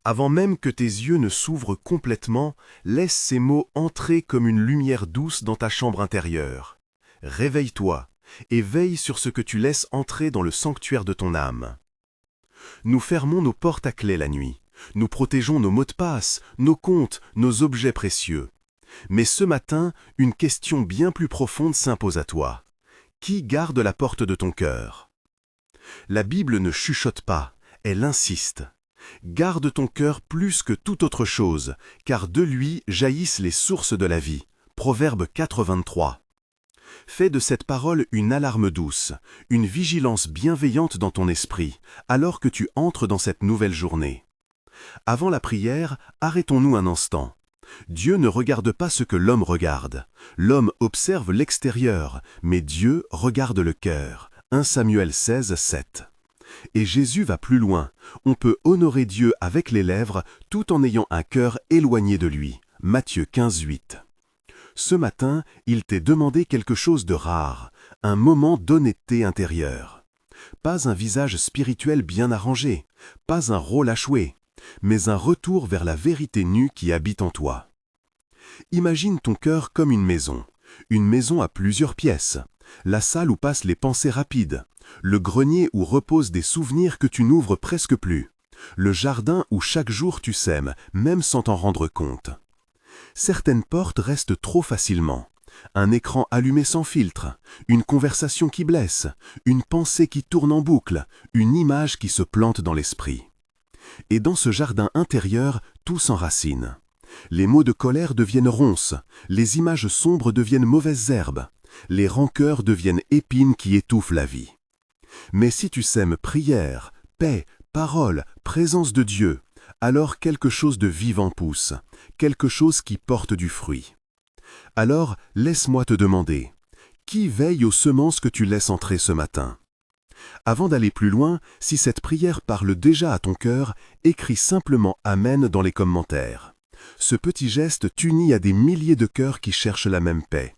Avant même que tes yeux ne s'ouvrent complètement, laisse ces mots entrer comme une lumière douce dans ta chambre intérieure. Réveille-toi et veille sur ce que tu laisses entrer dans le sanctuaire de ton âme. Nous fermons nos portes à clé la nuit. Nous protégeons nos mots de passe, nos comptes, nos objets précieux. Mais ce matin, une question bien plus profonde s'impose à toi. Qui garde la porte de ton cœur? La Bible ne chuchote pas, elle insiste. Garde ton cœur plus que toute autre chose, car de lui jaillissent les sources de la vie. Proverbe 4, 23. Fais de cette parole une alarme douce, une vigilance bienveillante dans ton esprit, alors que tu entres dans cette nouvelle journée. Avant la prière, arrêtons-nous un instant. Dieu ne regarde pas ce que l'homme regarde. L'homme observe l'extérieur, mais Dieu regarde le cœur. 1 Samuel 16, 7. Et Jésus va plus loin. On peut honorer Dieu avec les lèvres tout en ayant un cœur éloigné de lui. Matthieu 15, 8. Ce matin, il t'est demandé quelque chose de rare, un moment d'honnêteté intérieure. Pas un visage spirituel bien arrangé, pas un rôle à jouer, mais un retour vers la vérité nue qui habite en toi. Imagine ton cœur comme une maison à plusieurs pièces, la salle où passent les pensées rapides, le grenier où reposent des souvenirs que tu n'ouvres presque plus, le jardin où chaque jour tu sèmes, même sans t'en rendre compte. Certaines portes restent trop facilement. Un écran allumé sans filtre, une conversation qui blesse, une pensée qui tourne en boucle, une image qui se plante dans l'esprit. Et dans ce jardin intérieur, tout s'enracine. Les mots de colère deviennent ronces, les images sombres deviennent mauvaises herbes, les rancœurs deviennent épines qui étouffent la vie. Mais si tu sèmes prière, paix, parole, présence de Dieu, alors quelque chose de vivant pousse, quelque chose qui porte du fruit. Alors, laisse-moi te demander, qui veille aux semences que tu laisses entrer ce matin? Avant d'aller plus loin, si cette prière parle déjà à ton cœur, écris simplement « Amen » dans les commentaires. Ce petit geste t'unit à des milliers de cœurs qui cherchent la même paix.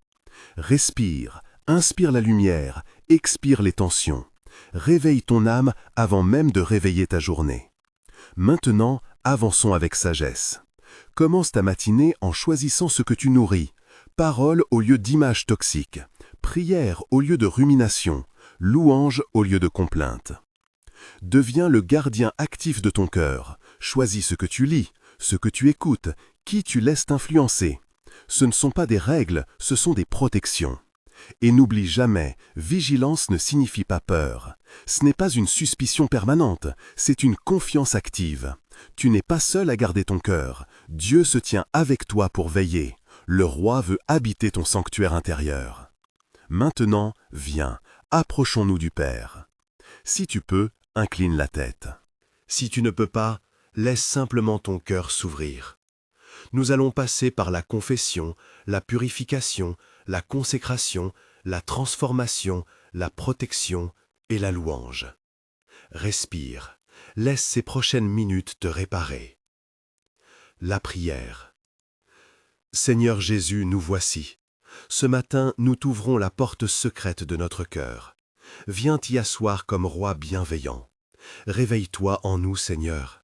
Respire, inspire la lumière, expire les tensions. Réveille ton âme avant même de réveiller ta journée. Maintenant, avançons avec sagesse. Commence ta matinée en choisissant ce que tu nourris. Parole au lieu d'images toxiques. Prière au lieu de rumination. Louange au lieu de complainte. Deviens le gardien actif de ton cœur. Choisis ce que tu lis, ce que tu écoutes, qui tu laisses t'influencer. Ce ne sont pas des règles, ce sont des protections. Et n'oublie jamais, vigilance ne signifie pas peur. Ce n'est pas une suspicion permanente, c'est une confiance active. Tu n'es pas seul à garder ton cœur. Dieu se tient avec toi pour veiller. Le roi veut habiter ton sanctuaire intérieur. Maintenant, viens, approchons-nous du Père. Si tu peux, incline la tête. Si tu ne peux pas, laisse simplement ton cœur s'ouvrir. Nous allons passer par la confession, la purification, la consécration, la transformation, la protection et la louange. Respire, laisse ces prochaines minutes te réparer. La prière. Seigneur Jésus, nous voici. Ce matin, nous t'ouvrons la porte secrète de notre cœur. Viens t'y asseoir comme roi bienveillant. Réveille-toi en nous, Seigneur.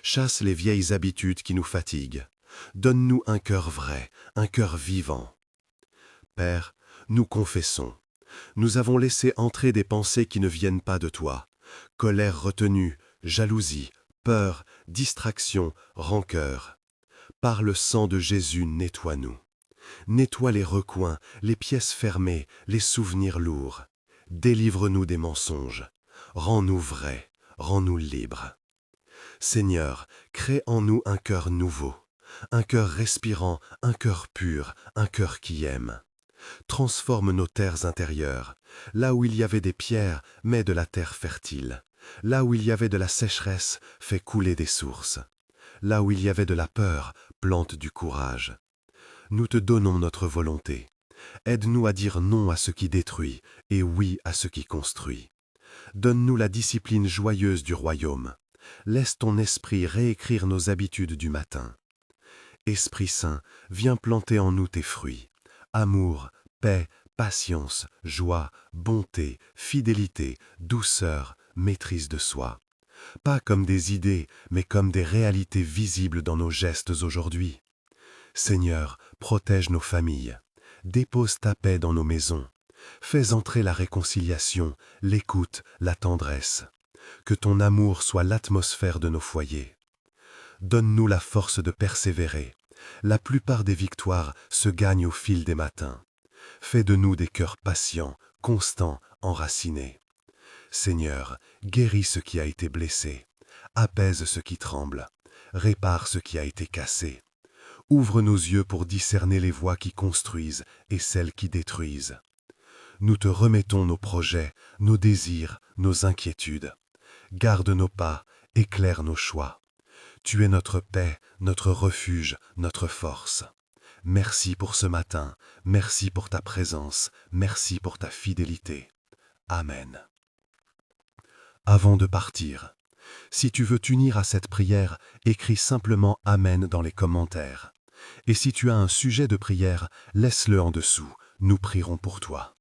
Chasse les vieilles habitudes qui nous fatiguent. Donne-nous un cœur vrai, un cœur vivant. Père, nous confessons. Nous avons laissé entrer des pensées qui ne viennent pas de toi. Colère retenue, jalousie, peur, distraction, rancœur. Par le sang de Jésus, nettoie-nous. Nettoie les recoins, les pièces fermées, les souvenirs lourds. Délivre-nous des mensonges. Rends-nous vrais, rends-nous libres. Seigneur, crée en nous un cœur nouveau. Un cœur respirant, un cœur pur, un cœur qui aime. Transforme nos terres intérieures. Là où il y avait des pierres, mets de la terre fertile. Là où il y avait de la sécheresse, fais couler des sources. Là où il y avait de la peur, plante du courage. Nous te donnons notre volonté. Aide-nous à dire non à ce qui détruit et oui à ce qui construit. Donne-nous la discipline joyeuse du royaume. Laisse ton esprit réécrire nos habitudes du matin. Esprit Saint, viens planter en nous tes fruits. Amour, paix, patience, joie, bonté, fidélité, douceur, maîtrise de soi. pas comme des idées, mais comme des réalités visibles dans nos gestes aujourd'hui. Seigneur, protège nos familles, dépose ta paix dans nos maisons, fais entrer la réconciliation, l'écoute, la tendresse. Que ton amour soit l'atmosphère de nos foyers. Donne-nous la force de persévérer. La plupart des victoires se gagnent au fil des matins. Fais de nous des cœurs patients, constants, enracinés. Seigneur, guéris ce qui a été blessé, apaise ce qui tremble, répare ce qui a été cassé. Ouvre nos yeux pour discerner les voies qui construisent et celles qui détruisent. Nous te remettons nos projets, nos désirs, nos inquiétudes. Garde nos pas, éclaire nos choix. Tu es notre paix, notre refuge, notre force. Merci pour ce matin, merci pour ta présence, merci pour ta fidélité. Amen. Avant de partir, si tu veux t'unir à cette prière, écris simplement Amen dans les commentaires. Et si tu as un sujet de prière, laisse-le en dessous, nous prierons pour toi.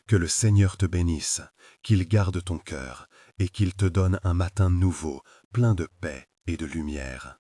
Que le Seigneur te bénisse, qu'il garde ton cœur et qu'il te donne un matin nouveau, plein de paix et de lumière.